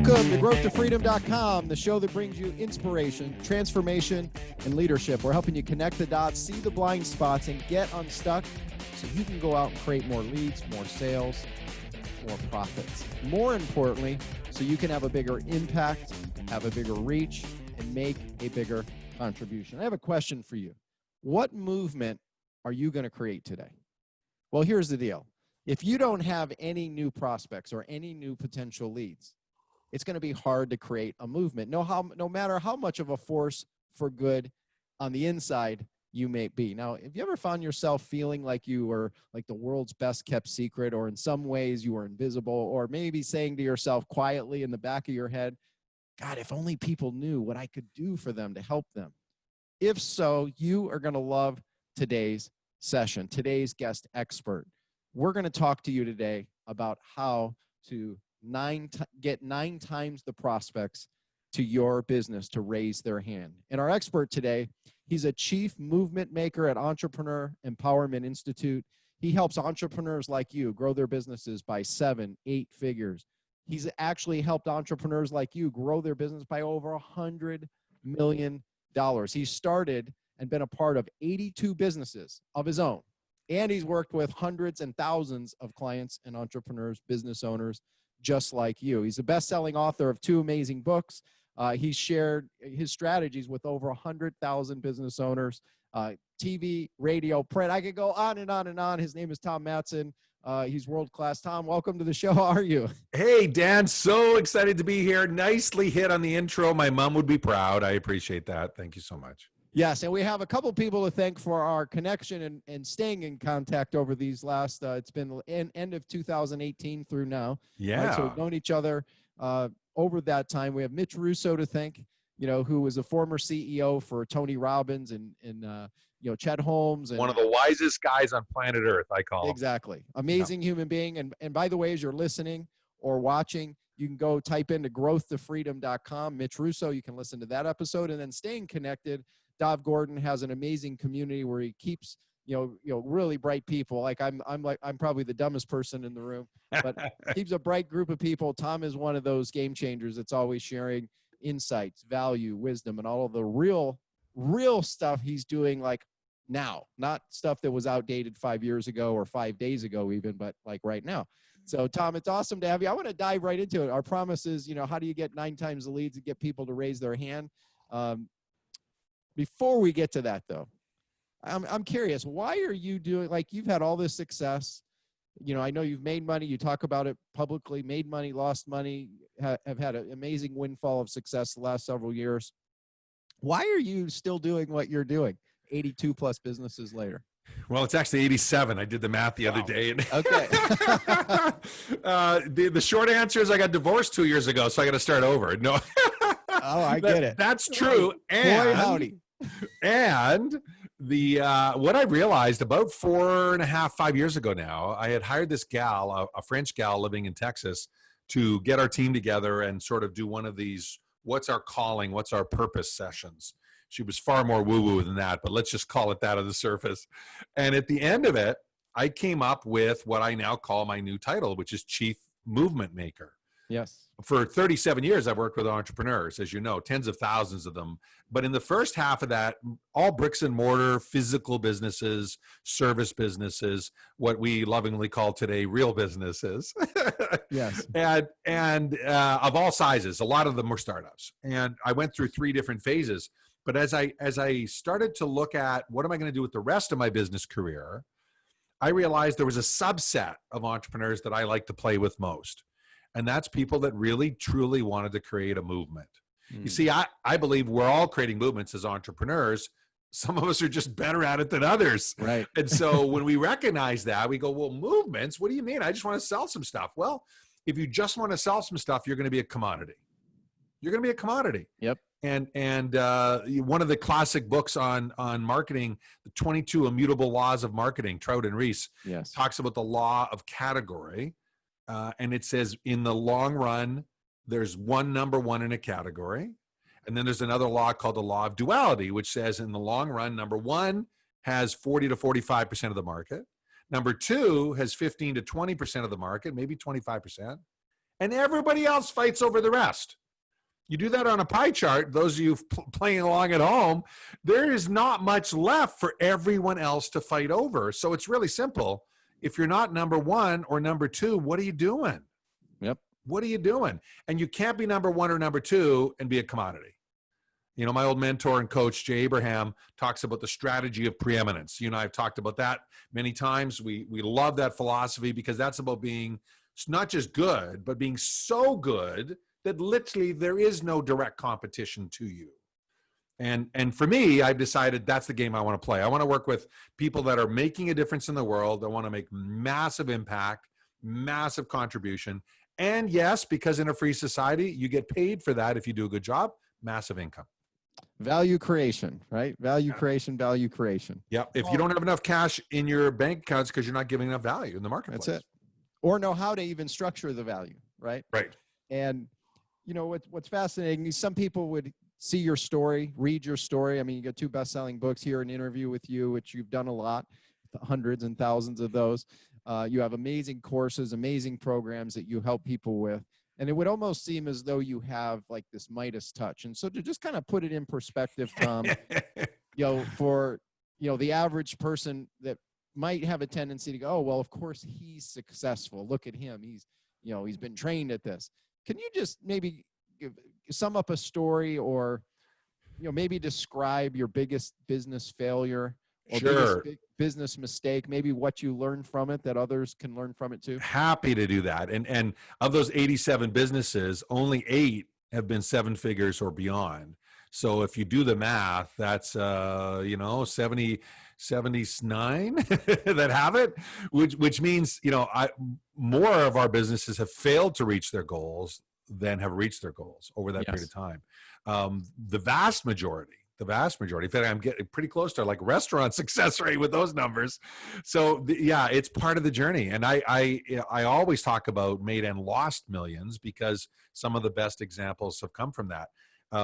Welcome to growthtofreedom.com, the show that brings you inspiration, transformation, and leadership. We're helping you connect the dots, see the blind spots, and get unstuck so you can go out and create more leads, more sales, more profits. More importantly, so you can have a bigger impact, have a bigger reach, and make a bigger contribution. I have a question for you. What movement are you going to create today? Well, here's the deal. If you don't have any new prospects or any new potential leads, it's going to be hard to create a movement. No matter how much of a force for good on the inside you may be. Now, have you ever found yourself feeling like you were like the world's best kept secret, or in some ways you were invisible, or maybe saying to yourself quietly in the back of your head, God, if only people knew what I could do for them to help them? If so, you are going to love today's session, today's guest expert. We're going to talk to you today about how to get 9 times the prospects to your business to raise their hand. And our expert today, he's a chief movement maker at Entrepreneur Empowerment Institute. He helps entrepreneurs like you grow their businesses by 7, 8 figures. He's actually helped entrepreneurs like you grow their business by over $100 million. He started and been a part of 82 businesses of his own. And he's worked with hundreds and thousands of clients and entrepreneurs, business owners, just like you. He's a best-selling author of 2 amazing books. He's shared his strategies with over 100,000 business owners, TV, radio, print. I could go on and on and on. His name is Tom Matzen. He's world-class. Tom, welcome to the show. How are you? Hey, Dan, so excited to be here. Nicely hit on the intro. My mom would be proud. I appreciate that. Thank you so much. Yes, and we have a couple people to thank for our connection and staying in contact over these last, it's been end of 2018 through now. Yeah. Right? So we've known each other over that time. We have Mitch Russo to thank, who was a former CEO for Tony Robbins and Chet Holmes. And one of the wisest guys on planet Earth, I call him. Exactly. Amazing human being. And by the way, as you're listening or watching, you can go type into growthtofreedom.com, Mitch Russo. You can listen to that episode. And then staying connected, Dov Gordon has an amazing community where he keeps, really bright people. Like I'm probably the dumbest person in the room, but keeps a bright group of people. Tom is one of those game changers that's always sharing insights, value, wisdom, and all of the real stuff he's doing like now, not stuff that was outdated 5 years ago or 5 days ago even, but like right now. So Tom, it's awesome to have you. I want to dive right into it. Our promise is, how do you get 9 times the leads and get people to raise their hand? Before we get to that, though, I'm curious, why are you doing, like, you've had all this success. I know you've made money. You talk about it publicly, made money, lost money, have had an amazing windfall of success the last several years. Why are you still doing what you're doing 82 plus businesses later? Well, it's actually 87. I did the math the other day. Okay. The short answer is I got divorced 2 years ago, so I got to start over. No. Oh, I get it. That's true. Boy, howdy. And what I realized about 4.5, 5 years ago now, I had hired this gal, a French gal living in Texas, to get our team together and sort of do one of these, what's our calling, what's our purpose sessions. She was far more woo-woo than that, but let's just call it that on the surface. And at the end of it, I came up with what I now call my new title, which is Chief Movement Maker. Yes. For 37 years, I've worked with entrepreneurs, as you know, tens of thousands of them. But in the first half of that, all bricks and mortar, physical businesses, service businesses, what we lovingly call today real businesses. Yes. And of all sizes, a lot of them were startups. And I went through 3 different phases. But as I started to look at what am I going to do with the rest of my business career, I realized there was a subset of entrepreneurs that I like to play with most. And that's people that really, truly wanted to create a movement. You see, I believe we're all creating movements as entrepreneurs. Some of us are just better at it than others. Right. And so when we recognize that, we go, well, movements, what do you mean? I just want to sell some stuff. Well, if you just want to sell some stuff, you're going to be a commodity. You're going to be a commodity. Yep. And one of the classic books on marketing, the 22 Immutable Laws of Marketing, Trout and Reese, yes, talks about the law of category. And it says in the long run, there's one number one in a category. And then there's another law called the Law of Duality, which says in the long run, number one has 40 to 45% of the market. Number two has 15 to 20% of the market, maybe 25%. and everybody else fights over the rest. You do that on a pie chart, those of you playing along at home, there is not much left for everyone else to fight over. So it's really simple. If you're not number one or number two, what are you doing? Yep. What are you doing? And you can't be number one or number two and be a commodity. You know, my old mentor and coach, Jay Abraham, talks about the strategy of preeminence. You and I have talked about that many times. We love that philosophy because that's about being not just good, but being so good that literally there is no direct competition to you. And for me, I've decided that's the game I want to play. I want to work with people that are making a difference in the world. I want to make massive impact, massive contribution. And yes, because in a free society, you get paid for that if you do a good job, massive income. Value creation, right? Value creation, value creation. Yeah. If you don't have enough cash in your bank accounts because you're not giving enough value in the marketplace. That's it. Or know how to even structure the value, right? Right. And you know, what's fascinating is some people would see your story, read your story. I mean, you got 2 best-selling books, here an interview with you, which you've done a lot, hundreds and thousands of those. You have amazing courses, amazing programs that you help people with. And it would almost seem as though you have like this Midas touch. And so to just kind of put it in perspective, Tom, you know, for, you know, the average person that might have a tendency to go, oh, well, of course he's successful. Look at him. He's, you know, he's been trained at this. Can you just maybe sum up a story or, you know, maybe describe your biggest business failure or Sure. biggest business mistake, maybe what you learned from it that others can learn from it too? Happy to do that. And of those 87 businesses, only 8 have been 7 figures or beyond. So if you do the math, that's, you know, 79 that have it, which means, you know, more of our businesses have failed to reach their goals than have reached their goals over that period of time. The vast majority, in fact, I'm getting pretty close to like restaurant success rate with those numbers. So yeah, it's part of the journey. And I always talk about made and lost millions because some of the best examples have come from that.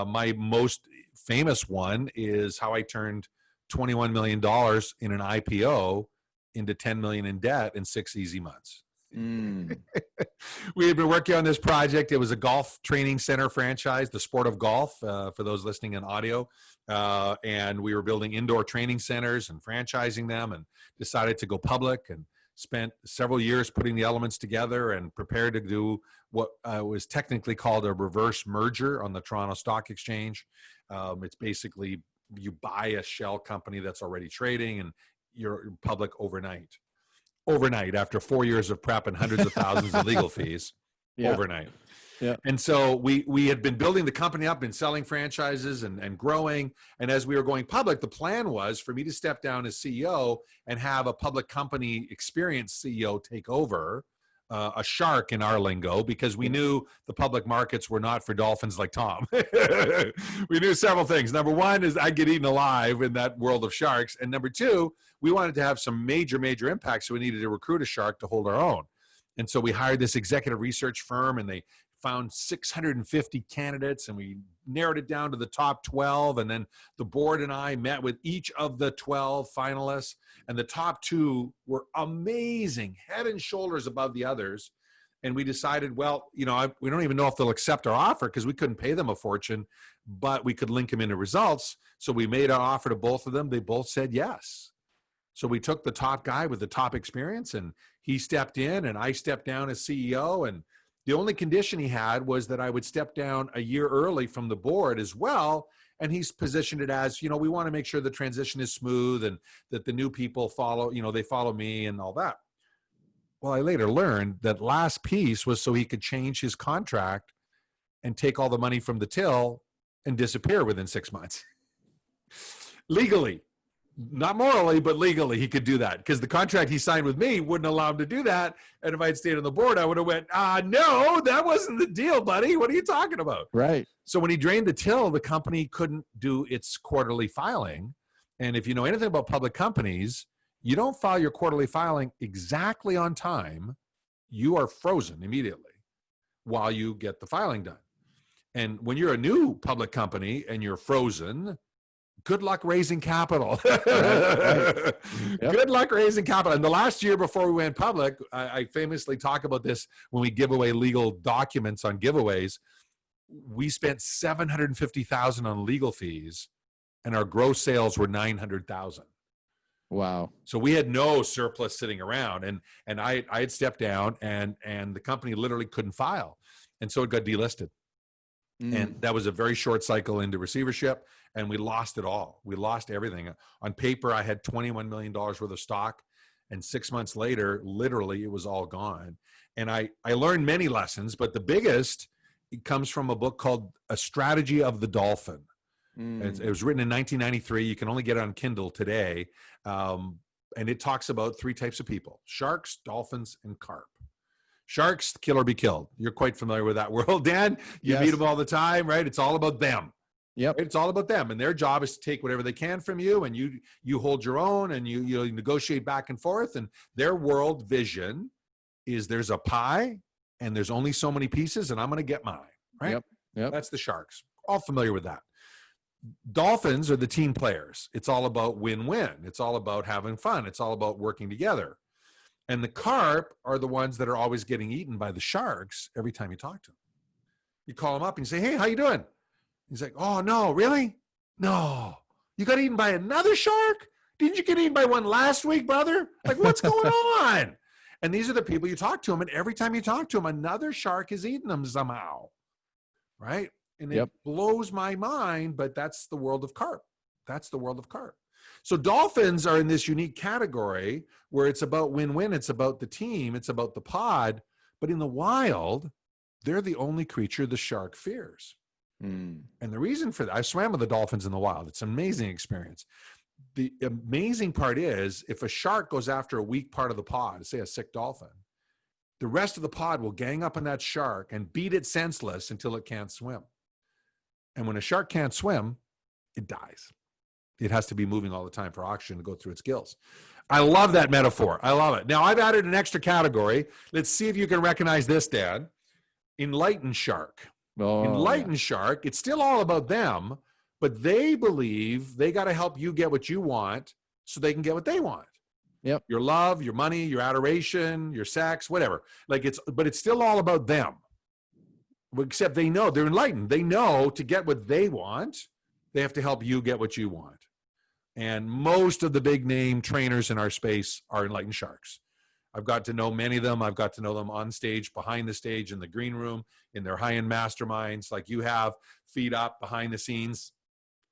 My most famous one is how I turned $21 million in an IPO into $10 million in debt in 6 easy months. We had been working on this project. It was a golf training center franchise, the sport of golf, for those listening in audio. And we were building indoor training centers and franchising them and decided to go public and spent several years putting the elements together and prepared to do what was technically called a reverse merger on the Toronto Stock Exchange. It's basically you buy a shell company that's already trading and you're public overnight after 4 years of prep and hundreds of thousands of legal fees. Overnight. Yeah. And so we had been building the company up and selling franchises and growing. And as we were going public, the plan was for me to step down as CEO and have a public company experienced CEO take over, a shark in our lingo, because we knew the public markets were not for dolphins like Tom. We knew several things. Number one is I'd get eaten alive in that world of sharks. And number two, we wanted to have some major impact. So we needed to recruit a shark to hold our own. And so we hired this executive research firm and they found 650 candidates and we narrowed it down to the top 12. And then the board and I met with each of the 12 finalists, and the top 2 were amazing, head and shoulders above the others. And we decided, well, you know, we don't even know if they'll accept our offer because we couldn't pay them a fortune, but we could link them into results. So we made an offer to both of them. They both said yes. So we took the top guy with the top experience and he stepped in and I stepped down as CEO. And the only condition he had was that I would step down a year early from the board as well. And he's positioned it as, you know, we want to make sure the transition is smooth and that the new people follow, you know, they follow me and all that. Well, I later learned that last piece was so he could change his contract and take all the money from the till and disappear within 6 months. Legally. Not morally, but legally, he could do that because the contract he signed with me wouldn't allow him to do that. And if I'd stayed on the board, I would have went, no, that wasn't the deal, buddy. What are you talking about? Right. So when he drained the till, the company couldn't do its quarterly filing. And if you know anything about public companies, you don't file your quarterly filing exactly on time, you are frozen immediately while you get the filing done. And when you're a new public company and you're frozen, good luck raising capital. Right. Yep. Good luck raising capital. And the last year before we went public, I famously talk about this when we give away legal documents on giveaways. We spent $750,000 on legal fees, and our gross sales were $900,000. Wow. So we had no surplus sitting around, and I had stepped down, and the company literally couldn't file, and so it got delisted. And that was a very short cycle into receivership, and we lost it all. We lost everything. On paper, I had $21 million worth of stock, and 6 months later, literally, it was all gone. And I learned many lessons, but the biggest, it comes from a book called A Strategy of the Dolphin. It was written in 1993. You can only get it on Kindle today. And it talks about 3 types of people: sharks, dolphins, and carp. Sharks, kill or be killed. You're quite familiar with that world, Dan. You meet them all the time, right? It's all about them. Yep. It's all about them. And their job is to take whatever they can from you, and you hold your own, and you negotiate back and forth. And their world vision is there's a pie, and there's only so many pieces, and I'm going to get mine, right? Yep. That's the sharks. All familiar with that. Dolphins are the team players. It's all about win-win. It's all about having fun. It's all about working together. And the carp are the ones that are always getting eaten by the sharks every time you talk to them. You call them up and you say, hey, how you doing? He's like, oh, no, really? No. You got eaten by another shark? Didn't you get eaten by one last week, brother? Like, what's going on? And these are the people you talk to them, and every time you talk to them, another shark is eating them somehow, right? And it blows my mind, but that's the world of carp. That's the world of carp. So dolphins are in this unique category where it's about win-win. It's about the team. It's about the pod. But in the wild, they're the only creature the shark fears. And the reason for that, I swam with the dolphins in the wild. It's an amazing experience. The amazing part is if a shark goes after a weak part of the pod, say a sick dolphin, the rest of the pod will gang up on that shark and beat it senseless until it can't swim. And when a shark can't swim, it dies. It has to be moving all the time for oxygen to go through its gills. I love that metaphor. I love it. Now, I've added an extra category. Let's see if you can recognize this, Dad. Enlightened shark. Enlightened shark, it's still all about them, but they believe they got to help you get what you want so they can get what they want. Yep. Your love, your money, your adoration, your sex, whatever. But it's still all about them. Except they know, they're enlightened. They know to get what they want, they have to help you get what you want. And most of the big name trainers in our space are enlightened sharks. I've got to know many of them. I've got to know them on stage, behind the stage, in the green room, in their high-end masterminds like you have, feet up, behind the scenes.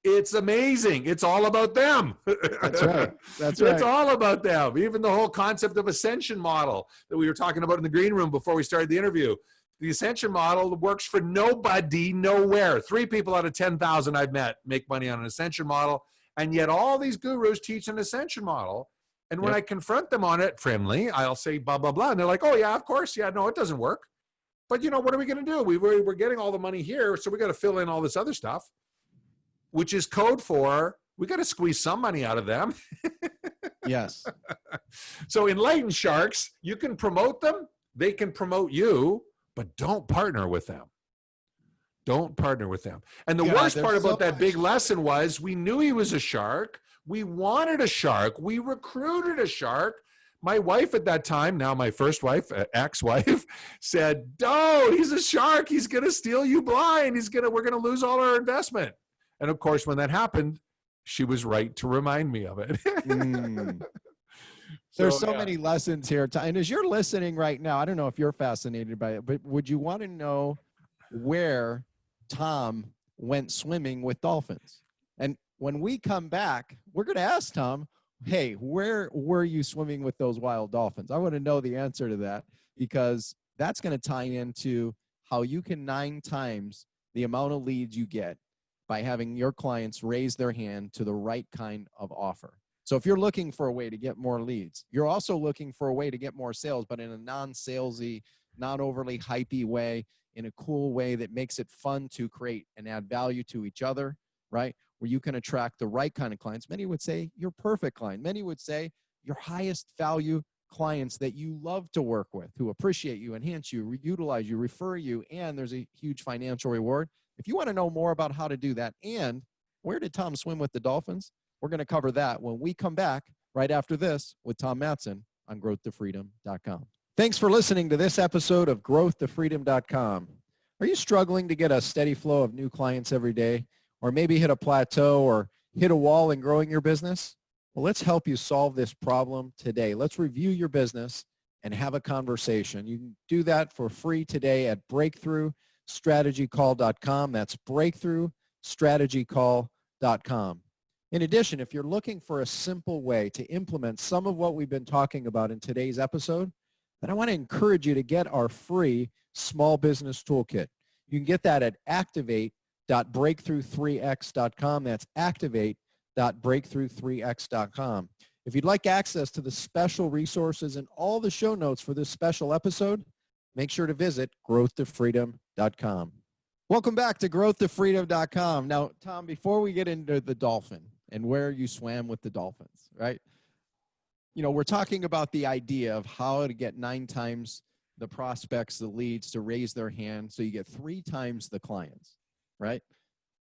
It's amazing. It's all about them. That's right. That's right. It's all about them. Even the whole concept of ascension model that we were talking about in the green room before we started the interview. The ascension model works for nobody, nowhere. 3 people out of 10,000 I've met make money on an ascension model. And yet all these gurus teach an ascension model. And when I confront them on it friendly, I'll say blah, blah, blah. And they're like, oh, yeah, of course. Yeah, no, it doesn't work. But, what are we going to do? We're getting all the money here, so we got to fill in all this other stuff, which is code for we got to squeeze some money out of them. Yes. So enlightened sharks, you can promote them. They can promote you, but don't partner with them. Don't partner with them. And the worst part about that big lesson was we knew he was a shark. We wanted a shark. We recruited a shark. My wife at that time, now my first wife, ex-wife, said, "Oh, he's a shark. He's going to steal you blind. We're going to lose all our investment." And of course, when that happened, she was right to remind me of it. There's so many lessons here. And as you're listening right now, I don't know if you're fascinated by it, but would you want to know where Tom went swimming with dolphins? And when we come back, we're going to ask Tom, hey, where were you swimming with those wild dolphins? I want to know the answer to that, because that's going to tie into how you can 9 times the amount of leads you get by having your clients raise their hand to the right kind of offer. So if you're looking for a way to get more leads, you're also looking for a way to get more sales, but in a non-salesy, not overly hypey way, in a cool way that makes it fun to create and add value to each other, right? Where you can attract the right kind of clients. Many would say your perfect client. Many would say your highest value clients that you love to work with, who appreciate you, enhance you, utilize you, refer you, and there's a huge financial reward. If you want to know more about how to do that and Where did Tom swim with the dolphins? We're going to cover that when we come back right after this with Tom Matzen on growthtofreedom.com. Thanks for listening to this episode of growthtofreedom.com. Are you struggling to get a steady flow of new clients every day, or maybe hit a plateau or hit a wall in growing your business? Well, let's help you solve this problem today. Let's review your business and have a conversation. You can do that for free today at breakthroughstrategycall.com. That's breakthroughstrategycall.com. In addition, if you're looking for a simple way to implement some of what we've been talking about in today's episode, then I want to encourage you to get our free small business toolkit. You can get that at activate.breakthrough3x.com. That's activate.breakthrough3x.com. If you'd like access to the special resources and all the show notes for this special episode, make sure to visit growthtofreedom.com. Welcome back to growthtofreedom.com. Now, Tom, before we get into the dolphin and where you swam with the dolphins, right? You know, we're talking about the idea of how to get 9 times the prospects, the leads to raise their hand so you get 3 times the clients, right?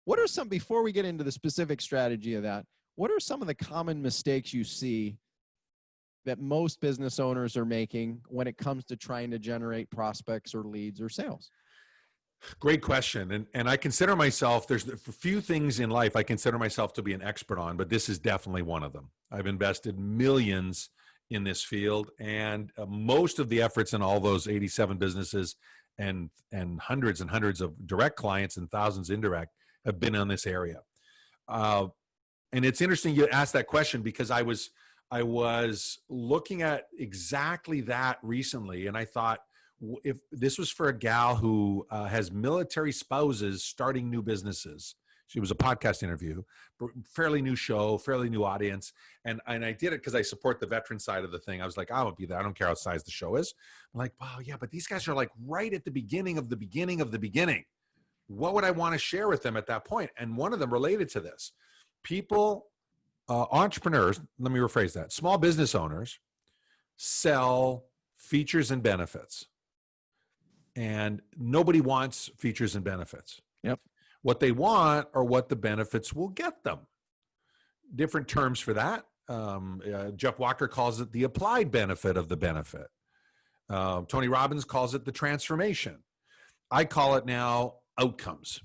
What are some, before we get into the specific strategy of that, what are some of the common mistakes you see that most business owners are making when it comes to trying to generate prospects or leads or sales? Great question. And I consider myself, there's a few things in life I consider myself to be an expert on, but this is definitely one of them. I've invested millions in this field, and most of the efforts in all those 87 businesses and hundreds of direct clients and thousands indirect have been in this area. And it's interesting you asked that question because I was looking at exactly that recently, and I thought, if this was for a gal who has military spouses starting new businesses. She was a podcast interview, fairly new show, fairly new audience. And I did it because I support the veteran side of the thing. I was like, I won't be there. I don't care how size the show is. I'm like, wow, yeah, but these guys are like right at the beginning of the beginning of the beginning. What would I want to share with them at that point? And one of them related to this. People, entrepreneurs, let me rephrase that. Small business owners sell features and benefits. And nobody wants features and benefits. Yep. What they want are what the benefits will get them. Different terms for that. Jeff Walker calls it the applied benefit of the benefit. Tony Robbins calls it the transformation. I call it now outcomes.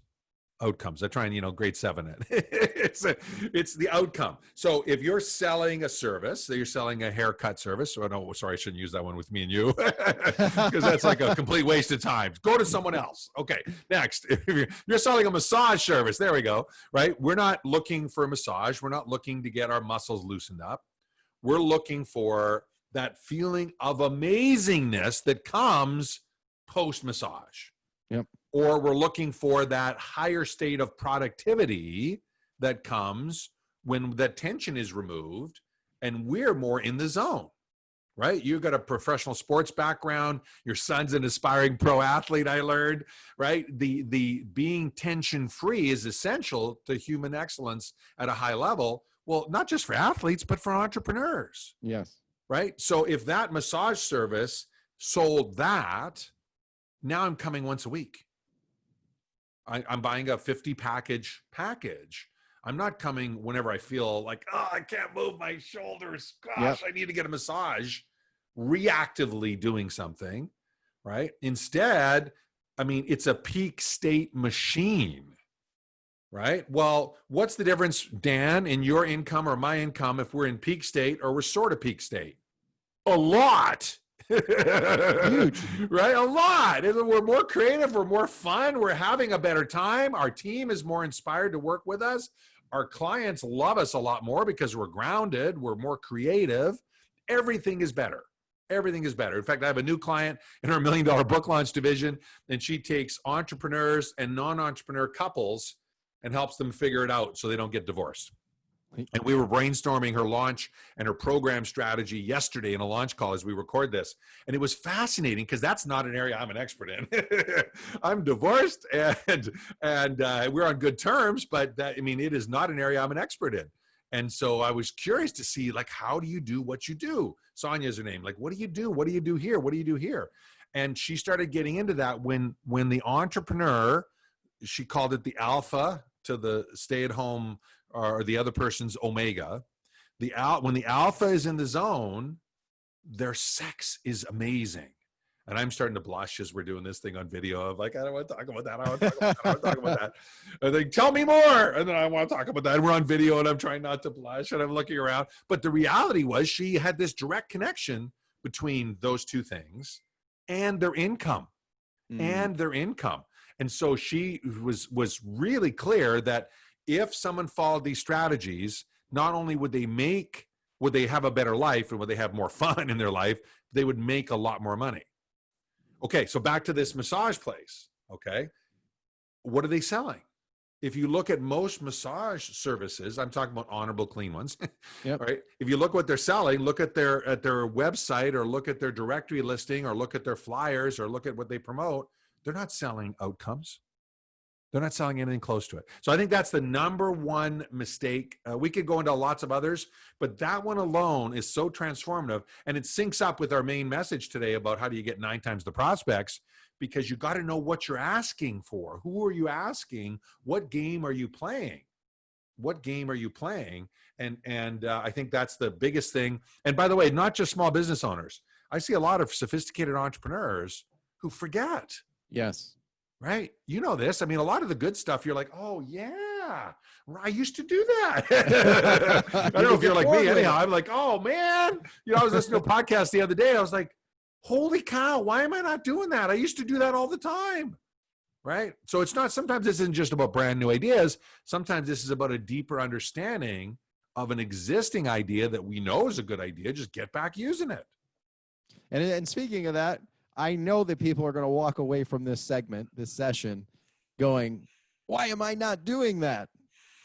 Outcomes. I try and, grade 7 it. It's the outcome. So if you're selling a service, that you're selling a haircut service, or no, sorry, I shouldn't use that one with me and you because that's like a complete waste of time. Go to someone else. Okay, next. If you're selling a massage service, there we go, right? We're not looking for a massage. We're not looking to get our muscles loosened up. We're looking for that feeling of amazingness that comes post-massage. Yep. Or we're looking for that higher state of productivity that comes when the tension is removed and we're more in the zone, right? You've got a professional sports background. Your son's an aspiring pro athlete, I learned, right? The being tension-free is essential to human excellence at a high level. Well, not just for athletes, but for entrepreneurs. Yes. Right? So if that massage service sold that, now I'm coming once a week. I'm buying a 50 package. I'm not coming whenever I feel like, oh, I can't move my shoulders. Gosh, I need to get a massage. Reactively doing something, right? Instead, it's a peak state machine, right? Well, what's the difference, Dan, in your income or my income if we're in peak state or we're sort of peak state? A lot. Huge. Right? A lot. We're more creative. We're more fun. We're having a better time. Our team is more inspired to work with us. Our clients love us a lot more because we're grounded. We're more creative. Everything is better. Everything is better. In fact, I have a new client in our $1 Million Book Launch division, and she takes entrepreneurs and non-entrepreneur couples and helps them figure it out so they don't get divorced. And we were brainstorming her launch and her program strategy yesterday in a launch call as we record this. And it was fascinating because that's not an area I'm an expert in. I'm divorced and we're on good terms, but it is not an area I'm an expert in. And so I was curious to see, like, how do you do what you do? Sonia's her name. Like, what do you do? What do you do here? What do you do here? And she started getting into that when the entrepreneur, she called it the alpha the stay-at-home or the other person's omega. When the alpha is in the zone, their sex is amazing. And I'm starting to blush as we're doing this thing on video of like, I don't want to talk about that. I don't want to talk about that. I don't want to talk about that. And they tell me more. And then I want to talk about that. And we're on video and I'm trying not to blush and I'm looking around. But the reality was she had this direct connection between those two things and their income. And so she was really clear that if someone followed these strategies, not only would they have a better life and would they have more fun in their life, they would make a lot more money. Okay, so back to this massage place, okay? What are they selling? If you look at most massage services, I'm talking about honorable, clean ones, yep. Right? If you look what they're selling, look at their website or look at their directory listing or look at their flyers or look at what they promote, they're not selling outcomes. They're not selling anything close to it. So I think that's the number one mistake. We could go into lots of others, but that one alone is so transformative. And it syncs up with our main message today about how do you get 9 times the prospects, because you got to know what you're asking for. Who are you asking? What game are you playing? What game are you playing? And I think that's the biggest thing. And by the way, not just small business owners. I see a lot of sophisticated entrepreneurs who forget. Yes. Right? You know this. I mean, a lot of the good stuff, you're like, oh, yeah, I used to do that. I don't know if you're like me. Anyhow, I'm like, oh, man. I was listening to a podcast the other day. I was like, holy cow, why am I not doing that? I used to do that all the time. Right? So it's not, sometimes this isn't just about brand new ideas. Sometimes this is about a deeper understanding of an existing idea that we know is a good idea. Just get back using it. And speaking of that, I know that people are going to walk away from this segment, this session, going, why am I not doing that?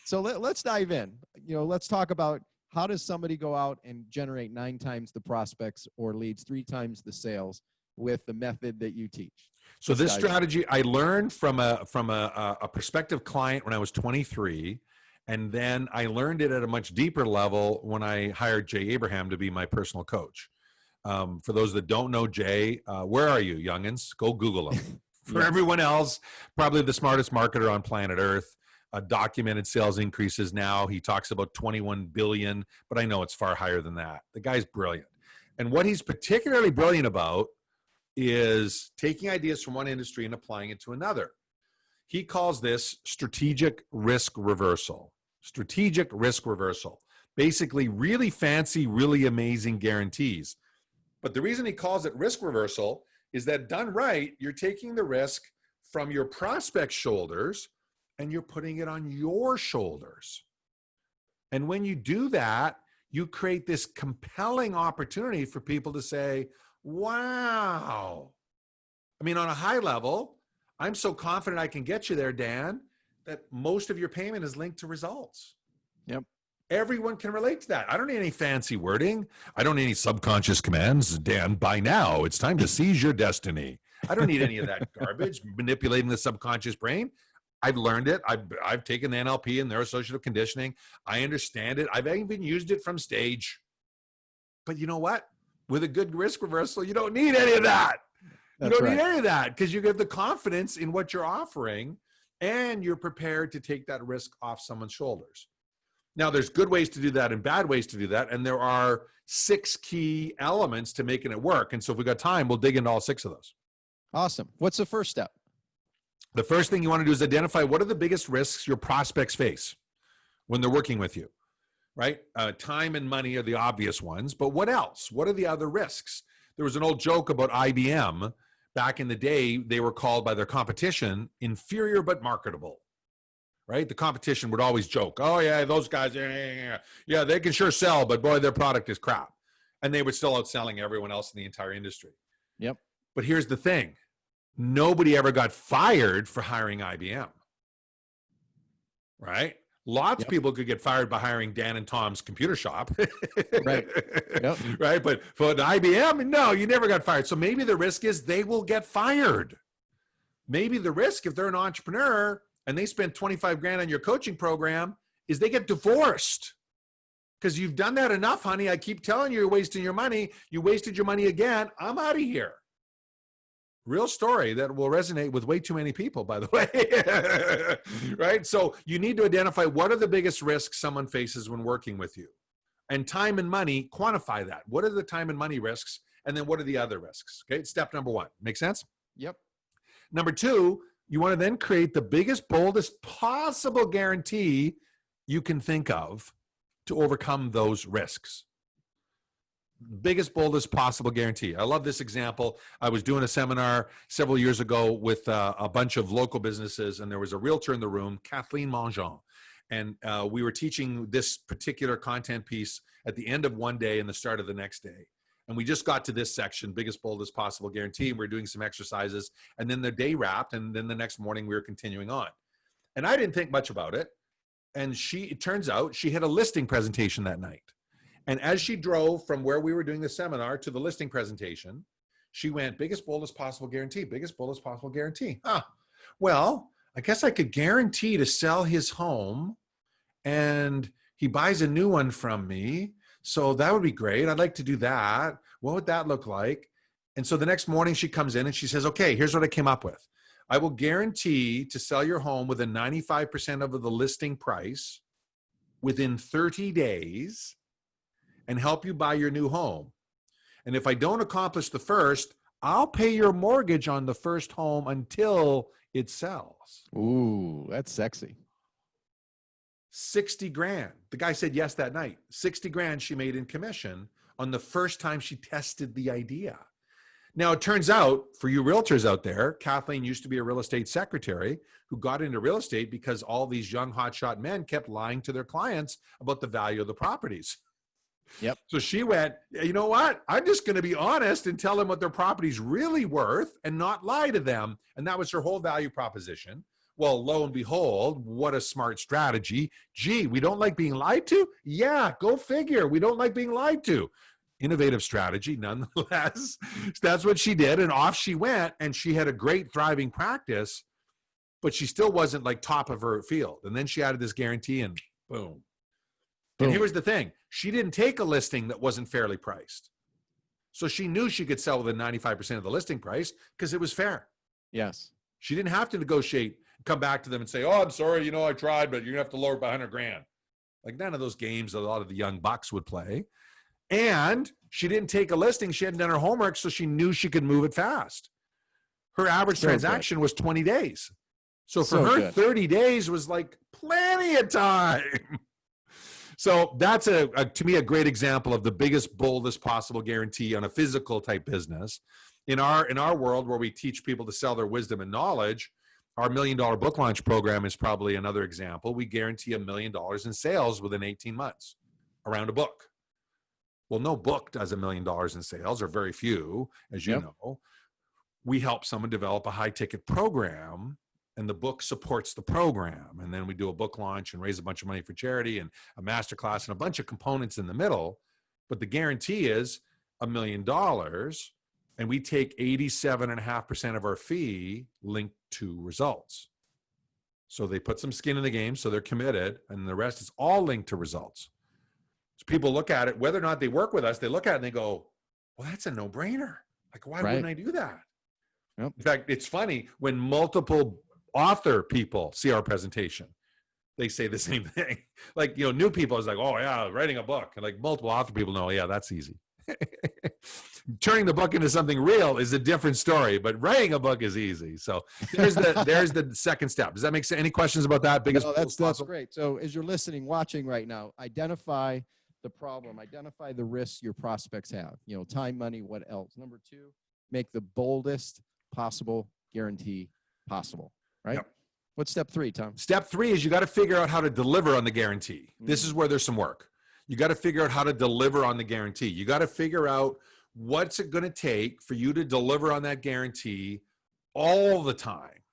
So let's dive in. Let's talk about how does somebody go out and generate 9 times the prospects or leads, 3 times the sales with the method that you teach. So this strategy I learned from a prospective client when I was 23. And then I learned it at a much deeper level when I hired Jay Abraham to be my personal coach. For those that don't know Jay, where are you, youngins? Go Google him. For everyone else, probably the smartest marketer on planet Earth. Documented sales increases now. He talks about 21 billion, but I know it's far higher than that. The guy's brilliant. And what he's particularly brilliant about is taking ideas from one industry and applying it to another. He calls this strategic risk reversal. Strategic risk reversal. Basically, really fancy, really amazing guarantees. But the reason he calls it risk reversal is that done right, you're taking the risk from your prospect's shoulders and you're putting it on your shoulders. And when you do that, you create this compelling opportunity for people to say, wow. I mean, on a high level, I'm so confident I can get you there, Dan, that most of your payment is linked to results. Yep. Everyone can relate to that. I don't need any fancy wording. I don't need any subconscious commands. Dan, by now, it's time to seize your destiny. I don't need any of that garbage, manipulating the subconscious brain. I've learned it. I've taken the NLP and neuroassociative conditioning. I understand it. I've even used it from stage. But you know what? With a good risk reversal, you don't need any of that. You don't need any of that because you get the confidence in what you're offering and you're prepared to take that risk off someone's shoulders. Now, there's good ways to do that and bad ways to do that. And there are 6 key elements to making it work. And so if we got time, we'll dig into all 6 of those. Awesome. What's the first step? The first thing you want to do is identify what are the biggest risks your prospects face when they're working with you, right? Time and money are the obvious ones, but what else? What are the other risks? There was an old joke about IBM. Back in the day, they were called by their competition inferior but marketable. Right? The competition would always joke, oh, yeah, those guys, yeah, they can sure sell, but boy, their product is crap. And they were still outselling everyone else in the entire industry. Yep. But here's the thing. Nobody ever got fired for hiring IBM. Right? Lots of people could get fired by hiring Dan and Tom's computer shop. Right. Yep. Right? But for an IBM, no, you never got fired. So maybe the risk is they will get fired. Maybe the risk, if they're an entrepreneur, and they spend 25 grand on your coaching program, is they get divorced. Because you've done that enough, honey. I keep telling you, you're wasting your money. You wasted your money again. I'm out of here. Real story that will resonate with way too many people, by the way. Right? So you need to identify what are the biggest risks someone faces when working with you. And time and money, quantify that. What are the time and money risks? And then what are the other risks? Okay, step number one. Make sense? Yep. Number two, you want to then create the biggest, boldest possible guarantee you can think of to overcome those risks. Biggest, boldest possible guarantee. I love this example. I was doing a seminar several years ago with a bunch of local businesses, and there was a realtor in the room, Kathleen Mongeon. And we were teaching this particular content piece at the end of one day and the start of the next day. And we just got to this section, biggest, boldest possible guarantee. And we were doing some exercises. And then the day wrapped. And then the next morning, we were continuing on. And I didn't think much about it. And it turns out she had a listing presentation that night. And as she drove from where we were doing the seminar to the listing presentation, she went, biggest, boldest possible guarantee, biggest, boldest possible guarantee. Well, I guess I could guarantee to sell his home and he buys a new one from me. So that would be great. I'd like to do that. What would that look like? And so the next morning she comes in and she says, okay, here's what I came up with. I will guarantee to sell your home within 95% of the listing price within 30 days and help you buy your new home. And if I don't accomplish the first, I'll pay your mortgage on the first home until it sells. Ooh, that's sexy. 60 grand. The guy said yes that night. 60 grand she made in commission on the first time she tested the idea. Now, it turns out, for you realtors out there, Kathleen used to be a real estate secretary who got into real estate because all these young hotshot men kept lying to their clients about the value of the properties. Yep. So she went, you know what? I'm just going to be honest and tell them what their property's really worth and not lie to them. And that was her whole value proposition. Well, lo and behold, what a smart strategy. Gee, we don't like being lied to? Yeah, go figure. We don't like being lied to. Innovative strategy, nonetheless. That's what she did. And off she went. And she had a great, thriving practice, but she still wasn't like top of her field. And then she added this guarantee and boom. And here was the thing. She didn't take a listing that wasn't fairly priced. So she knew she could sell within 95% of the listing price because it was fair. Yes. She didn't have to negotiate, come back to them and say, oh, I'm sorry, I tried, but you're gonna have to lower it by 100 grand. Like none of those games that a lot of the young bucks would play. And she didn't take a listing. She hadn't done her homework, so she knew she could move it fast. Her average transaction was 20 days. So for her, 30 days was like plenty of time. So that's to me a great example of the biggest, boldest possible guarantee on a physical type business. In our world where we teach people to sell their wisdom and knowledge, our $1 Million Book Launch program is probably another example. We guarantee $1 million in sales within 18 months around a book. Well, no book does $1 million in sales, or very few, as you know. We help someone develop a high ticket program, and the book supports the program. And then we do a book launch and raise a bunch of money for charity and a masterclass and a bunch of components in the middle. But the guarantee is $1 million. And we take 87.5% of our fee linked to results. So they put some skin in the game, so they're committed, and the rest is all linked to results. So people look at it, whether or not they work with us, they look at it and they go, well, that's a no-brainer. Like, why wouldn't I do that? Yep. In fact, it's funny when multiple author people see our presentation, they say the same thing. Like, new people is like, oh yeah, writing a book. And like multiple author people know, yeah, that's easy. Turning the book into something real is a different story, but writing a book is easy. So there's the second step. Does that make sense? Any questions about that? That's great. So as you're listening, watching right now, identify the problem, identify the risks your prospects have, time, money, what else? Number two, make the boldest possible guarantee possible, right? Yep. What's step three, Tom? Step three is you got to figure out how to deliver on the guarantee. This is where there's some work. You got to figure out how to deliver on the guarantee. You got to figure out what's it going to take for you to deliver on that guarantee all the time.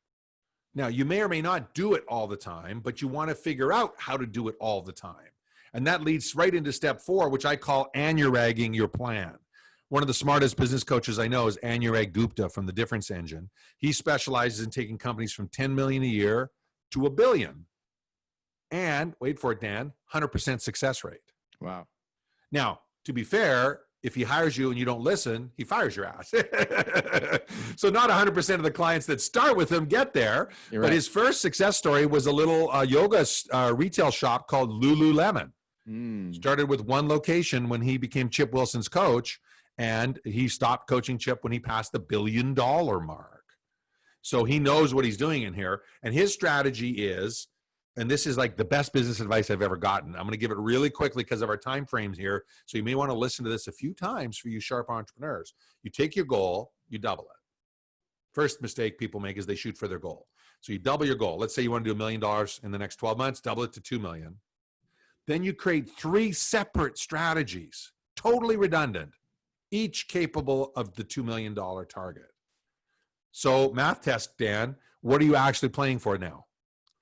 Now, you may or may not do it all the time, but you want to figure out how to do it all the time. And that leads right into step four, which I call anuragging your plan. One of the smartest business coaches I know is Anurag Gupta from the Difference Engine. He specializes in taking companies from 10 million a year to $1 billion. And wait for it, Dan, 100% success rate. Wow. Now, to be fair, If he hires you and you don't listen, he fires your ass. So not 100% of the clients that start with him get there. You're but right. his first success story was a little yoga retail shop called Lululemon. Started with one location when he became Chip Wilson's coach, and he stopped coaching Chip when he passed the $1 billion mark. So he knows what he's doing in here. And his strategy is, and this is like the best business advice I've ever gotten. I'm going to give it really quickly because of our time frames here. So you may want to listen to this a few times for you sharp entrepreneurs. You take your goal, you double it. First mistake people make is they shoot for their goal. So you double your goal. Let's say you want to do $1 million in the next 12 months, double it to 2 million. Then you create 3 separate strategies, totally redundant, each capable of the $2 million target. So math test, Dan, what are you actually playing for now?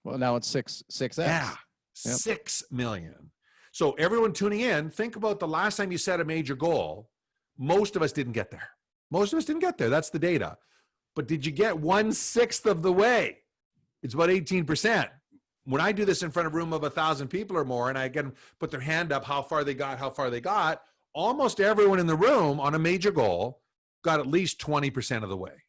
Well, now it's 6x. Yeah, 6 million. So everyone tuning in, think about the last time you set a major goal. Most of us didn't get there. Most of us didn't get there. That's the data. But did you get 1/6 of the way? It's about 18%. When I do this in front of a room of 1,000 people or more, and I get them put their hand up, how far they got, almost everyone in the room on a major goal got at least 20% of the way.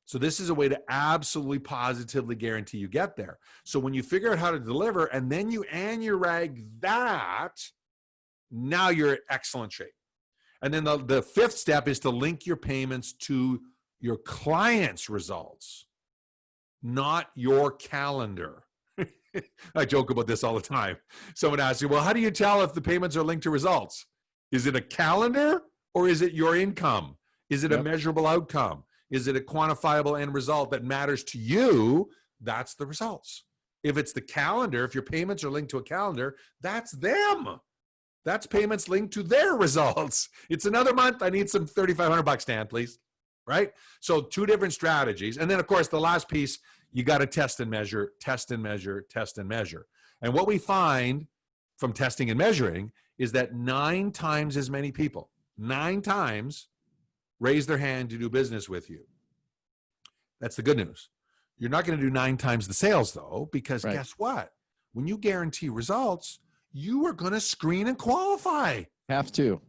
So this is a way to absolutely positively guarantee you get there. So when you figure out how to deliver and then you anurag that, now you're in excellent shape. And then the 5th step is to link your payments to your client's results, not your calendar. I joke about this all the time. Someone asks you, well, how do you tell if the payments are linked to results? Is it a calendar or is it your income? Is it a measurable outcome? Is it a quantifiable end result that matters to you? That's the results. If it's the calendar, if your payments are linked to a calendar, that's them. That's payments linked to their results. It's another month. I need some $3,500, Dan, please. Right? So 2 different strategies. And then, of course, the last piece, you got to test and measure, test and measure, test and measure. And what we find from testing and measuring is that 9 times as many people, 9 times, raise their hand to do business with you. That's the good news. You're not going to do 9 times the sales, though, because guess what? When you guarantee results, you are going to screen and qualify. Have to.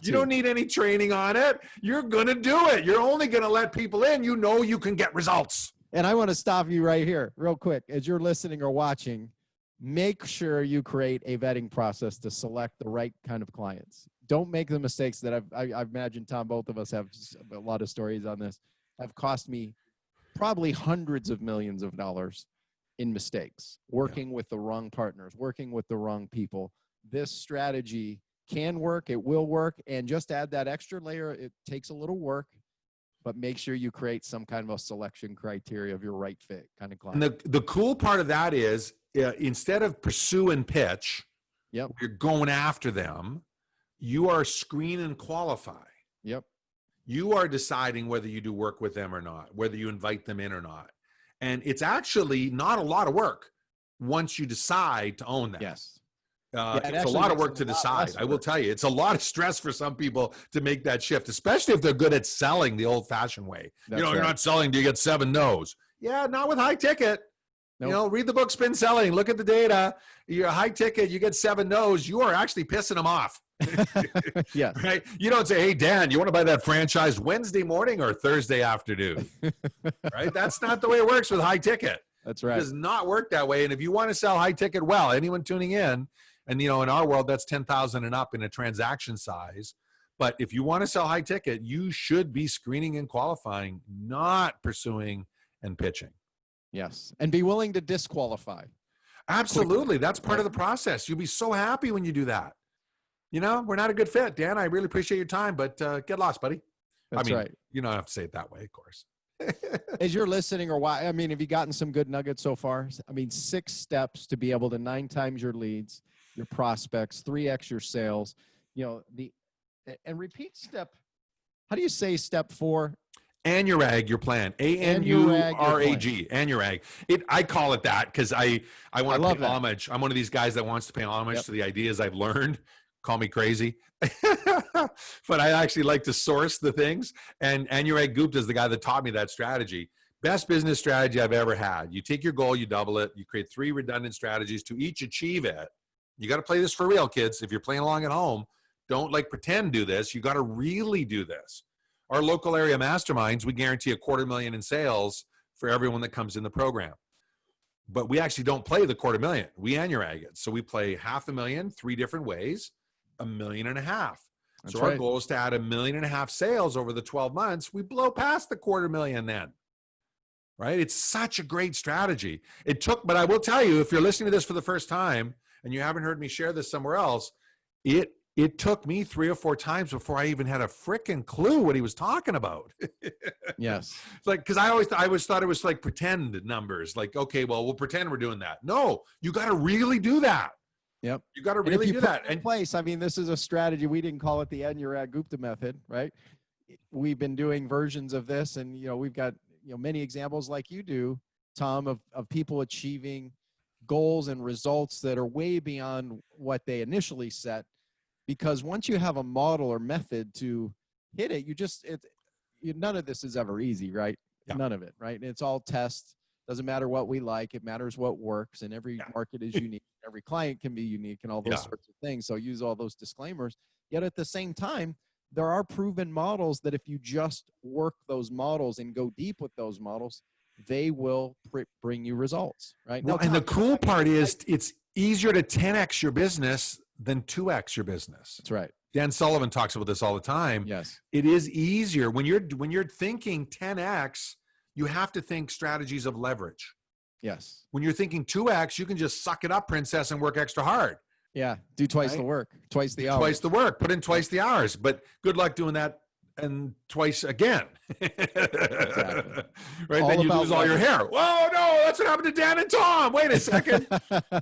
You don't need any training on it. You're going to do it. You're only going to let people in. You know you can get results. And I want to stop you right here real quick. As you're listening or watching, make sure you create a vetting process to select the right kind of clients. Don't make the mistakes that I imagine, Tom, both of us have a lot of stories on this, have cost me probably hundreds of millions of dollars in mistakes, working with the wrong partners, working with the wrong people. This strategy can work, it will work, and just add that extra layer. It takes a little work, but make sure you create some kind of a selection criteria of your right fit kind of client. And the cool part of that is instead of pursue and pitch, you're going after them. You are screen and qualify. You are deciding whether you do work with them or not, whether you invite them in or not. And it's actually not a lot of work once you decide to own that. It's a lot of work to decide. I will tell you, it's a lot of stress for some people to make that shift, especially if they're good at selling the old-fashioned way. You're not selling, do you get 7 no's? Yeah, not with high ticket. Nope. Read the book, Spin Selling. Look at the data. You're a high ticket, you get 7 no's. You are actually pissing them off. Right? You don't say, hey, Dan, you want to buy that franchise Wednesday morning or Thursday afternoon? Right? That's not the way it works with high ticket. That's right. It does not work that way. And if you want to sell high ticket, well, anyone tuning in, and in our world, that's 10,000 and up in a transaction size. But if you want to sell high ticket, you should be screening and qualifying, not pursuing and pitching. Yes. And be willing to disqualify. Absolutely. That's part of the process. You'll be so happy when you do that. We're not a good fit, Dan. I really appreciate your time, but get lost, buddy. That's right. You don't have to say it that way, of course. As you're listening have you gotten some good nuggets so far? 6 steps to be able to 9 times your leads, your prospects, 3x your sales, and repeat step. How do you say step 4? Anurag your plan. ANURAG. Anurag. I call it that because I want to pay homage. I'm one of these guys that wants to pay homage to the ideas I've learned. Call me crazy. But I actually like to source the things. And Anurag Gupta is the guy that taught me that strategy. Best business strategy I've ever had. You take your goal, you double it. You create 3 redundant strategies to each achieve it. You got to play this for real, kids. If you're playing along at home, Don't like pretend do this. You got to really do this. Our local area masterminds, we guarantee $250,000 in sales for everyone that comes in the program. But we actually don't play the $250,000. We annualize it. So we play $500,000 3 different ways, $1.5 million. That's So our right. goal is to add $1.5 million sales over the 12 months. We blow past the $250,000 then. Right? It's such a great strategy. It took, but I will tell you, if you're listening to this for the first time and you haven't heard me share this somewhere else, it took me 3 or 4 times before I even had a freaking clue what he was talking about. Yes. It's like, because I always thought it was like pretend numbers. Like, okay, well, we'll pretend we're doing that. No, you got to really do that. Yep. You got to And if really you do put that. it in place, I mean, this is a strategy. We didn't call it the Anurag Gupta method, right? We've been doing versions of this, and we've got many examples like you do, Tom, of people achieving goals and results that are way beyond what they initially set. Because once you have a model or method to hit it, none of this is ever easy, right? Yeah. None of it, right? And it's all test. Doesn't matter what we like. It matters what works. And every market is unique. Every client can be unique and all those sorts of things. So use all those disclaimers. Yet at the same time, there are proven models that if you just work those models and go deep with those models, they will bring you results, right? Well, and the cool part is it's easier to 10x your business than 2x your business. That's right. Dan Sullivan talks about this all the time. Yes. It is easier when you're thinking 10x, you have to think strategies of leverage. Yes. When you're thinking 2x, you can just suck it up, princess, and work extra hard. Yeah. Do twice the work, twice the hours. Twice the work, put in twice the hours. But good luck doing that and twice again. Exactly. Right? Then you lose all your hair. Whoa, no, that's what happened to Dan and Tom. Wait a second.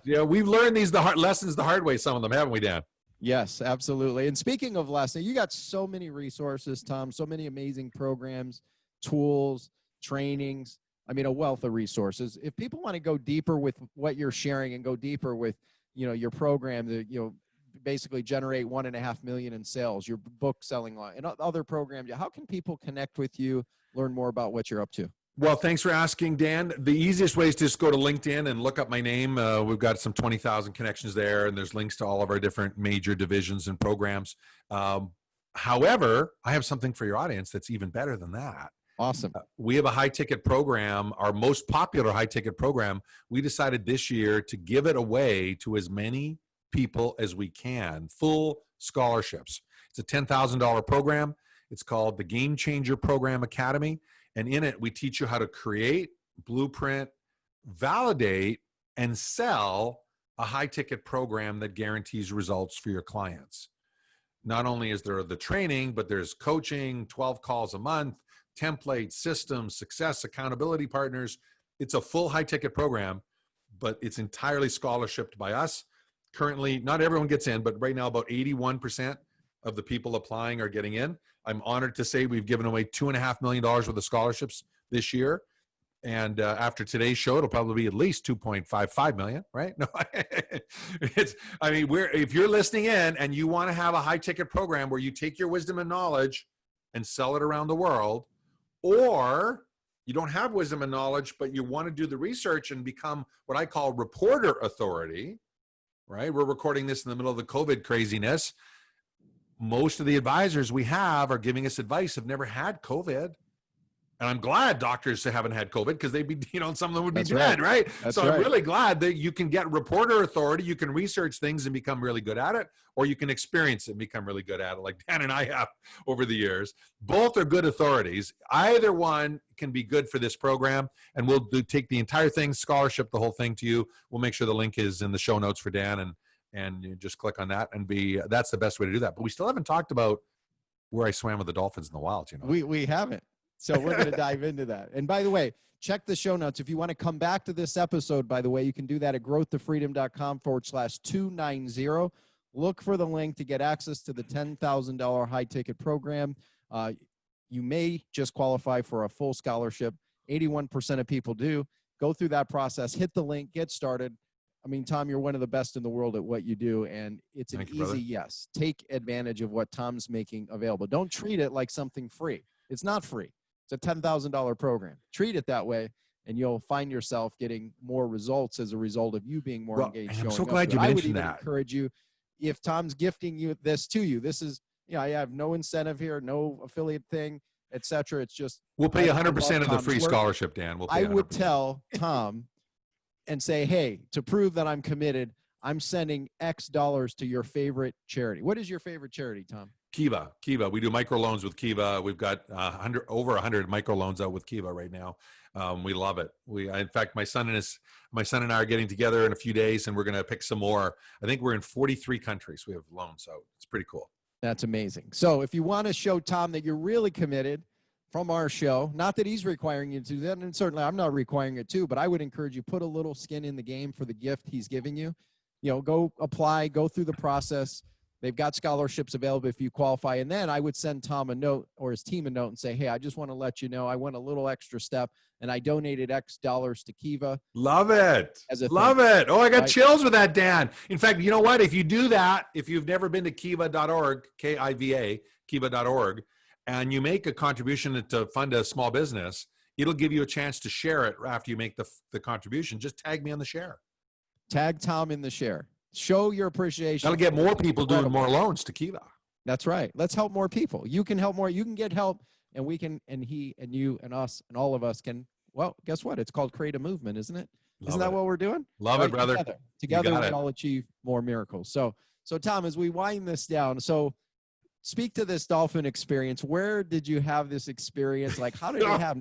We've learned these lessons the hard way, some of them, haven't we, Dan? Yes, absolutely. And speaking of lessons, you got so many resources, Tom, so many amazing programs, tools, trainings. I mean, a wealth of resources. If people want to go deeper with what you're sharing and go deeper with, your program to, basically generate $1.5 million in sales, your book selling line, and other programs, how can people connect with you, learn more about what you're up to? Well, thanks for asking, Dan. The easiest way is to just go to LinkedIn and look up my name. We've got some 20,000 connections there, and there's links to all of our different major divisions and programs. However, I have something for your audience that's even better than that. Awesome. We have a high-ticket program, our most popular high-ticket program. We decided this year to give it away to as many people as we can, full scholarships. It's a $10,000 program. It's called the Game Changer Program Academy. And in it, we teach you how to create, blueprint, validate, and sell a high-ticket program that guarantees results for your clients. Not only is there the training, but there's coaching, 12 calls a month, templates, systems, success, accountability partners. It's a full high-ticket program, but it's entirely scholarshiped by us. Currently, not everyone gets in, but right now about 81% of the people applying are getting in. I'm honored to say we've given away $2.5 million worth of scholarships this year. And after today's show, it'll probably be at least 2.55 million, right? No, if you're listening in and you want to have a high ticket program where you take your wisdom and knowledge and sell it around the world, or you don't have wisdom and knowledge, but you want to do the research and become what I call reporter authority, right? We're recording this in the middle of the COVID craziness. Most of the advisors we have are giving us advice have never had COVID. And I'm glad doctors haven't had COVID because they'd be, some of them would be dead, right? So I'm really glad that you can get reporter authority. You can research things and become really good at it, or you can experience it and become really good at it, like Dan and I have over the years. Both are good authorities. Either one can be good for this program, and we'll take the entire thing, scholarship, the whole thing to you. We'll make sure the link is in the show notes for Dan, and you just click on that, and that's the best way to do that. But we still haven't talked about where I swam with the dolphins in the wild. We haven't. So we're going to dive into that. And by the way, check the show notes. If you want to come back to this episode, by the way, you can do that at growthtofreedom.com/290. Look for the link to get access to the $10,000 high ticket program. You may just qualify for a full scholarship. 81% of people do. Go through that process, hit the link, get started. I mean, Tom, you're one of the best in the world at what you do, and it's an easy yes. Take advantage of what Tom's making available. Don't treat it like something free. It's not free. It's a $10,000 program. Treat it that way, and you'll find yourself getting more results as a result of you being more engaged. I'm so glad you mentioned that. I would encourage you, if Tom's gifting you this to you, this is, I have no incentive here, no affiliate thing, etc. It's just, we'll pay I 100% of the Tom's free work. scholarship, Dan. We'll pay I 100%. would tell Tom and say, hey, to prove that I'm committed, I'm sending X dollars to your favorite charity. What is your favorite charity, Tom? Kiva. We do microloans with Kiva. We've got over 100 microloans out with Kiva right now. We love it. In fact, my son and I are getting together in a few days, and we're going to pick some more. I think we're in 43 countries. We have loans out. It's pretty cool. That's amazing. So if you want to show Tom that you're really committed from our show, not that he's requiring you to do that, and certainly I'm not requiring it too, but I would encourage you, put a little skin in the game for the gift he's giving you. Go apply, go through the process. They've got scholarships available if you qualify. And then I would send Tom a note, or his team a note, and say, hey, I just want to let you know I went a little extra step and I donated X dollars to Kiva. Love it. Love it. Oh, I got chills with that, Dan. In fact, you know what? If you do that, if you've never been to kiva.org, K-I-V-A, kiva.org, and you make a contribution to fund a small business, it'll give you a chance to share it after you make the contribution. Just tag me on the share. Tag Tom in the share. Show your appreciation. That'll get more people doing more loans to Kiva. That's right. Let's help more people. You can help more. You can get help, and we can, and he and you and us and all of us can, well, guess what? It's called create a movement, isn't it? Isn't that what we're doing? Love it, brother. Together we all achieve more miracles. So Tom, as we wind this down, so speak to this dolphin experience. Where did you have this experience? Like, how did it happen?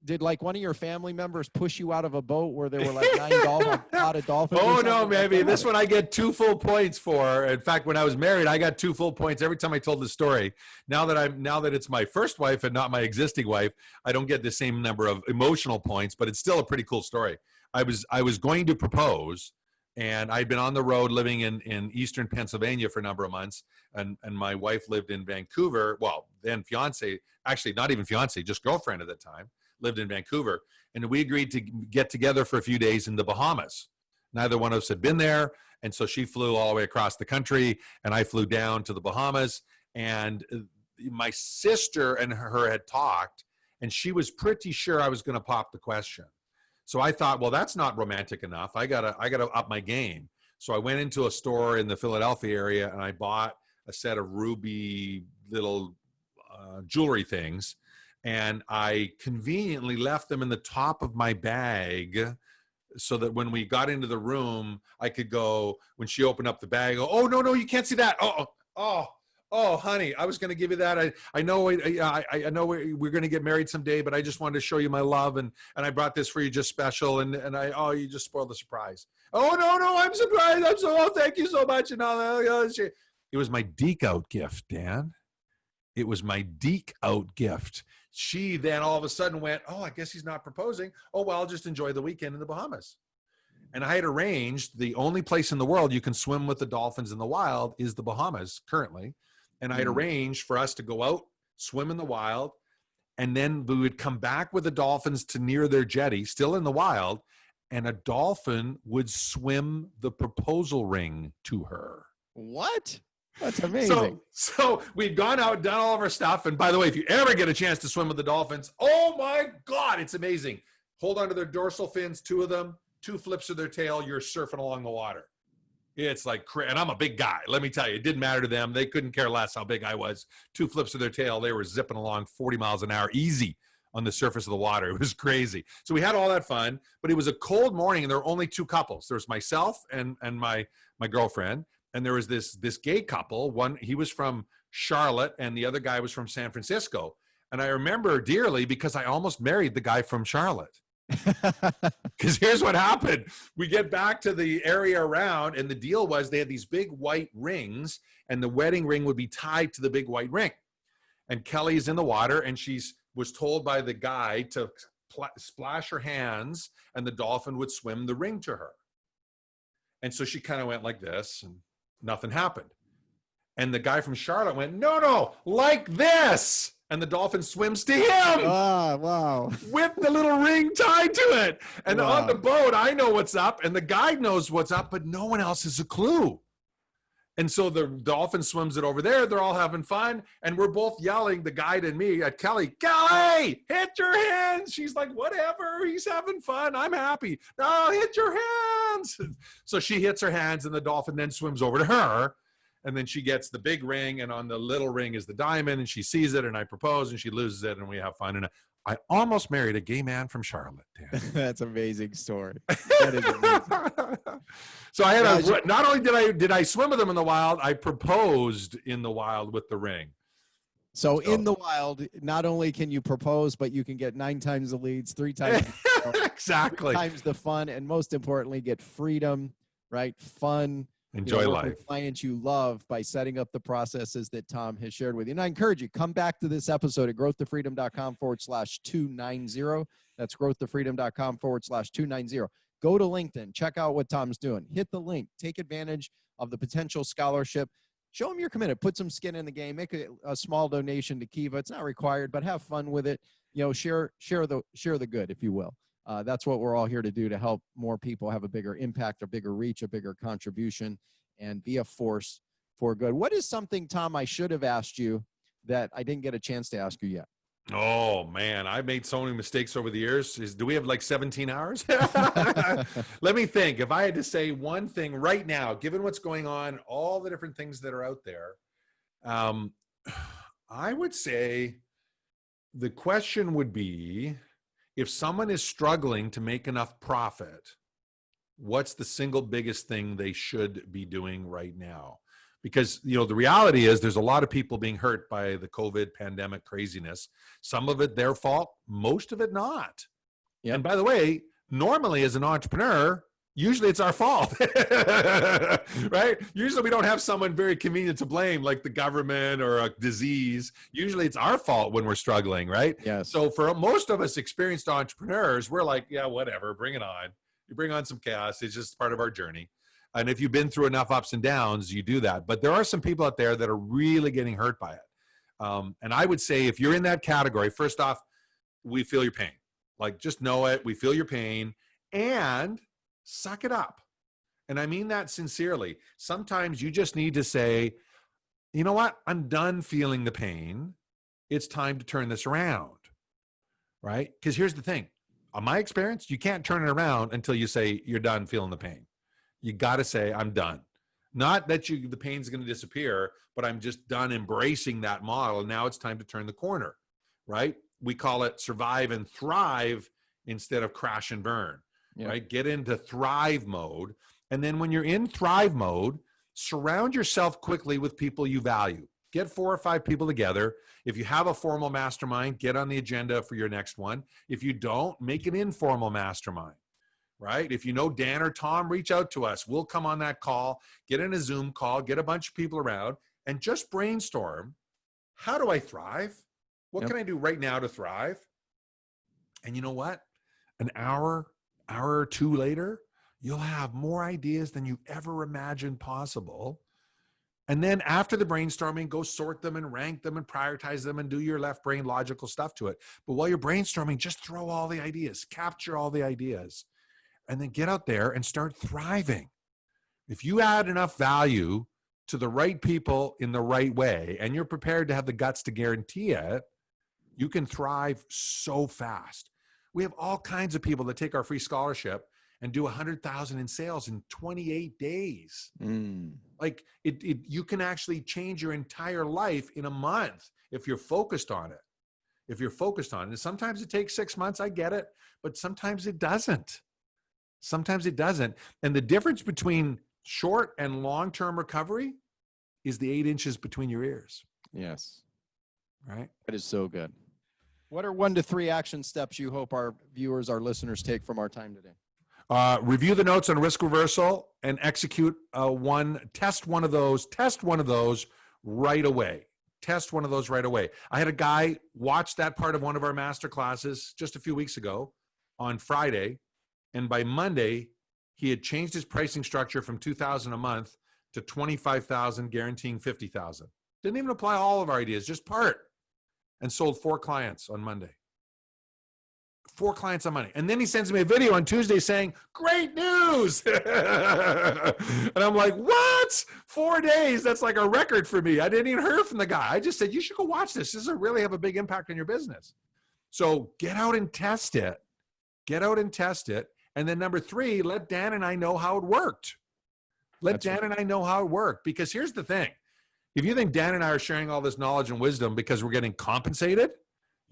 Did one of your family members push you out of a boat where there were like 9 potted dolphins? Oh, no, maybe. This one I get 2 full points for. In fact, when I was married, I got 2 full points every time I told the story. Now that it's my first wife and not my existing wife, I don't get the same number of emotional points, but it's still a pretty cool story. I was going to propose, and I'd been on the road living in eastern Pennsylvania for a number of months, and my wife lived in Vancouver. Well, then fiance, actually not even fiance, just girlfriend at that time, lived in Vancouver, and we agreed to get together for a few days in the Bahamas. Neither one of us had been there, and so she flew all the way across the country, and I flew down to the Bahamas, and my sister and her had talked, and she was pretty sure I was going to pop the question. So I thought, well, that's not romantic enough. I gotta up my game. So I went into a store in the Philadelphia area, and I bought a set of ruby little jewelry things, and I conveniently left them in the top of my bag so that when we got into the room, I could go, when she opened up the bag, oh, no, you can't see that. Oh, honey, I was going to give you that. I know we're going to get married someday, but I just wanted to show you my love, and I brought this for you just special, and you just spoiled the surprise. Oh, no, I'm surprised. Thank you so much. And all that. It was my deke out gift, Dan. It was my deke out gift. She then all of a sudden went, oh, I guess he's not proposing. Oh, well, I'll just enjoy the weekend in the Bahamas. And I had arranged, the only place in the world you can swim with the dolphins in the wild is the Bahamas currently. And I had arranged for us to go out, swim in the wild, and then we would come back with the dolphins to near their jetty, still in the wild, and a dolphin would swim the proposal ring to her. What? That's amazing. So we'd gone out, done all of our stuff. And by the way, if you ever get a chance to swim with the dolphins, oh my God, it's amazing. Hold on to their dorsal fins, 2 of them, 2 flips of their tail, you're surfing along the water. It's like, and I'm a big guy. Let me tell you, it didn't matter to them. They couldn't care less how big I was. 2 flips of their tail, they were zipping along 40 miles an hour, easy on the surface of the water. It was crazy. So we had all that fun, but it was a cold morning, and there were only 2 couples. There was myself and my girlfriend. And there was this gay couple. One, he was from Charlotte, and the other guy was from San Francisco. And I remember dearly because I almost married the guy from Charlotte. Because here's what happened. We get back to the area around, and the deal was they had these big white rings, and the wedding ring would be tied to the big white ring. And Kelly's in the water, and was told by the guy to splash her hands, and the dolphin would swim the ring to her. And so she kind of went like this, and nothing happened. And the guy from Charlotte went, no, like this. And the dolphin swims to him. Wow. With the little ring tied to it. And on the boat, I know what's up, and the guide knows what's up, but no one else has a clue. And so the dolphin swims it over there. They're all having fun. And we're both yelling, the guide and me at Kelly, Kelly, hit your hands. She's like, whatever. He's having fun. I'm happy. No, hit your hands. So she hits her hands and the dolphin then swims over to her. And then she gets the big ring. And on the little ring is the diamond. And she sees it. And I propose and she loses it. And we have fun. And I almost married a gay man from Charlotte. That's an amazing story. That is amazing. So I had not only did I swim with him in the wild, I proposed in the wild with the ring. So in the wild, not only can you propose, but you can get 9 times the leads, 3 times exactly 3 times the fun, and most importantly, get freedom, right? Fun. Enjoy life. With clients you love by setting up the processes that Tom has shared with you. And I encourage you, come back to this episode at growthtofreedom.com/290. That's growthtofreedom.com/290. Go to LinkedIn, check out what Tom's doing. Hit the link, take advantage of the potential scholarship. Show him you're committed. Put some skin in the game. Make a small donation to Kiva. It's not required, but have fun with it. Share the good, if you will. That's what we're all here to do, to help more people have a bigger impact, a bigger reach, a bigger contribution, and be a force for good. What is something, Tom, I should have asked you that I didn't get a chance to ask you yet? Oh, man, I've made so many mistakes over the years. Do we have like 17 hours? Let me think. If I had to say one thing right now, given what's going on, all the different things that are out there, I would say the question would be, if someone is struggling to make enough profit, what's the single biggest thing they should be doing right now? Because, the reality is there's a lot of people being hurt by the COVID pandemic craziness. Some of it their fault, most of it not. Yep. And by the way, normally as an entrepreneur, usually it's our fault, right? Usually we don't have someone very convenient to blame, like the government or a disease. Usually it's our fault when we're struggling, right? Yes. So for most of us experienced entrepreneurs, we're like, yeah, whatever, bring it on. You bring on some chaos. It's just part of our journey. And if you've been through enough ups and downs, you do that. But there are some people out there that are really getting hurt by it. And I would say if you're in that category, first off, we feel your pain. Like, just know it. We feel your pain. And suck it up. And I mean that sincerely. Sometimes you just need to say, you know what? I'm done feeling the pain. It's time to turn this around, right? Because here's the thing. On my experience, you can't turn it around until you say you're done feeling the pain. You got to say, I'm done. Not that the pain's going to disappear, but I'm just done embracing that model. Now it's time to turn the corner, right? We call it survive and thrive instead of crash and burn. Yeah. Right? Get into thrive mode. And then when you're in thrive mode, surround yourself quickly with people you value. Get 4 or 5 people together. If you have a formal mastermind, get on the agenda for your next one. If you don't, make an informal mastermind, right? If you know Dan or Tom, reach out to us. We'll come on that call, get in a Zoom call, get a bunch of people around, and just brainstorm. How do I thrive? What can I do right now to thrive? And you know what? An hour or 2 later, you'll have more ideas than you've ever imagined possible. And then after the brainstorming, go sort them and rank them and prioritize them and do your left brain logical stuff to it. But while you're brainstorming, just throw all the ideas, capture all the ideas, and then get out there and start thriving. If you add enough value to the right people in the right way, and you're prepared to have the guts to guarantee it, you can thrive so fast. We have all kinds of people that take our free scholarship and do 100,000 in sales in 28 days. Like you can actually change your entire life in a month if you're focused on it. If you're focused on it. And sometimes it takes 6 months, I get it, but sometimes it doesn't. Sometimes it doesn't. And the difference between short and long-term recovery is the 8 inches between your ears. Yes. Right? That is so good. What are 1 to 3 action steps you hope our viewers, our listeners take from our time today? Review the notes on risk reversal and execute test one of those right away. Test one of those right away. I had a guy watch that part of one of our master classes just a few weeks ago on Friday. And by Monday, he had changed his pricing structure from $2,000 a month to $25,000, guaranteeing $50,000. Didn't even apply all of our ideas, just part. And sold 4 clients on Monday. 4 clients on Monday. And then he sends me a video on Tuesday saying, great news. And I'm like, what? 4 days? That's like a record for me. I didn't even hear from the guy. I just said, you should go watch this. This will really have a big impact on your business. So get out and test it. Get out and test it. And then number 3, let Dan and I know how it worked. Let Dan and I know how it worked. Because here's the thing. If you think Dan and I are sharing all this knowledge and wisdom because we're getting compensated,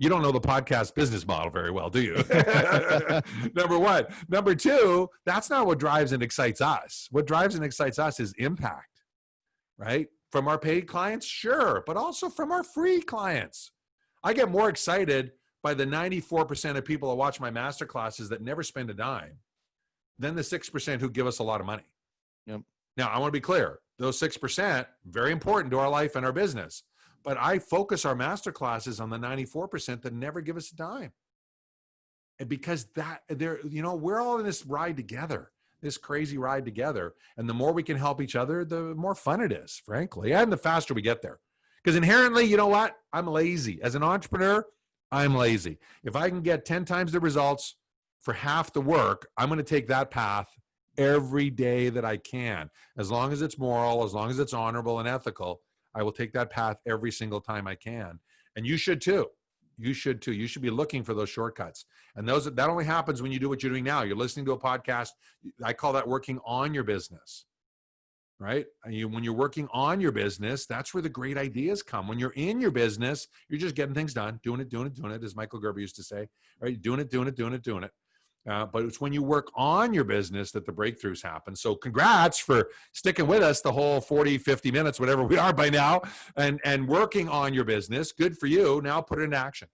you don't know the podcast business model very well, do you? Number 1. Number 2, that's not what drives and excites us. What drives and excites us is impact, right? From our paid clients, sure, but also from our free clients. I get more excited by the 94% of people that watch my masterclasses that never spend a dime than the 6% who give us a lot of money. Yep. Now, I want to be clear. Those 6%, very important to our life and our business. But I focus our masterclasses on the 94% that never give us a dime. And because we're all in this ride together, this crazy ride together. And the more we can help each other, the more fun it is, frankly, and the faster we get there. Because inherently, you know what? I'm lazy. As an entrepreneur, I'm lazy. If I can get 10 times the results for half the work, I'm going to take that path every day that I can. As long as it's moral, as long as it's honorable and ethical, I will take that path every single time I can. And you should too. You should too. You should be looking for those shortcuts. And that only happens when you do what you're doing now. You're listening to a podcast. I call that working on your business, right? When you're working on your business, that's where the great ideas come. When you're in your business, you're just getting things done, doing it, as Michael Gerber used to say, right? Doing it. But it's when you work on your business that the breakthroughs happen. So congrats for sticking with us the whole 40, 50 minutes, whatever we are by now, and working on your business. Good for you. Now put it into action.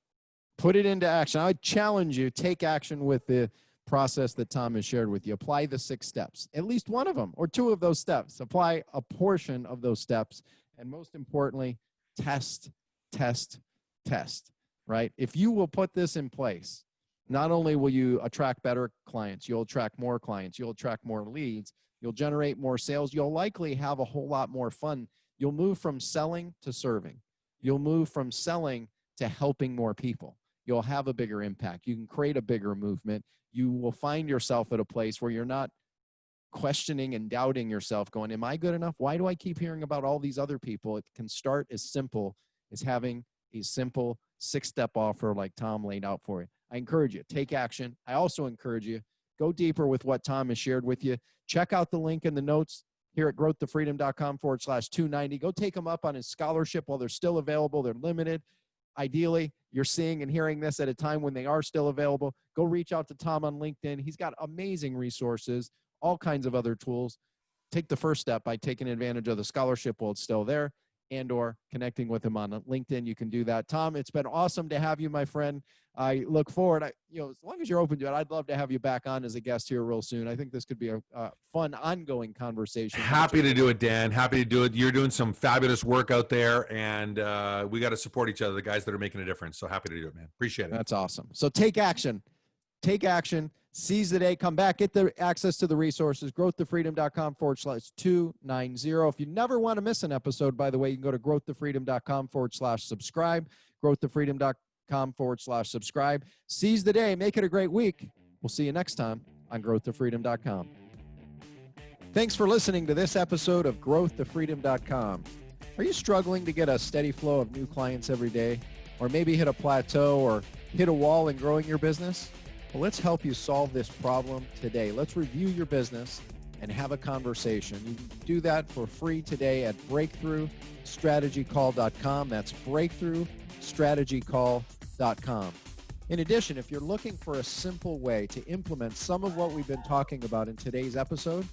Put it into action. I challenge you, take action with the process that Tom has shared with you. Apply the 6 steps, at least one of them or 2 of those steps. Apply a portion of those steps. And most importantly, test, right? If you will put this in place, not only will you attract better clients, you'll attract more clients, you'll attract more leads, you'll generate more sales, you'll likely have a whole lot more fun. You'll move from selling to serving. You'll move from selling to helping more people. You'll have a bigger impact. You can create a bigger movement. You will find yourself at a place where you're not questioning and doubting yourself, going, am I good enough? Why do I keep hearing about all these other people? It can start as simple as having a simple 6-step offer like Tom laid out for you. I encourage you, take action. I also encourage you, go deeper with what Tom has shared with you. Check out the link in the notes here at growthtofreedom.com/290. Go take them up on his scholarship while they're still available. They're limited. Ideally, you're seeing and hearing this at a time when they are still available. Go reach out to Tom on LinkedIn. He's got amazing resources, all kinds of other tools. Take the first step by taking advantage of the scholarship while it's still there, and or connecting with him on LinkedIn. You can do that. Tom, it's been awesome to have you, my friend. I look forward, as long as you're open to it, I'd love to have you back on as a guest here real soon. I think this could be a fun, ongoing conversation. Happy to do it, Dan. Happy to do it. You're doing some fabulous work out there, and we got to support each other, the guys that are making a difference. So happy to do it, man. Appreciate it. That's awesome. So take action. Take action. Seize the day. Come back. Get the access to the resources. growthtofreedom.com/290. If you never want to miss an episode, by the way, you can go to growthtofreedom.com/subscribe. growthtofreedom.com/subscribe. Seize the day. Make it a great week. We'll see you next time on growthtofreedom.com. Thanks for listening to this episode of growthtofreedom.com. Are you struggling to get a steady flow of new clients every day, or maybe hit a plateau or hit a wall in growing your business? Well, let's help you solve this problem today. Let's review your business and have a conversation. You can do that for free today at breakthroughstrategycall.com. That's breakthroughstrategycall.com. In addition, if you're looking for a simple way to implement some of what we've been talking about in today's episode,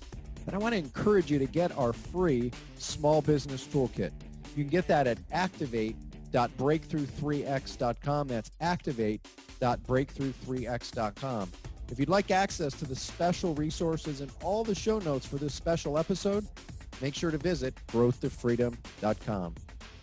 then I want to encourage you to get our free small business toolkit. You can get that at activate.breakthrough3x.com. That's activate.breakthrough3x.com. If you'd like access to the special resources and all the show notes for this special episode, make sure to visit growthtofreedom.com.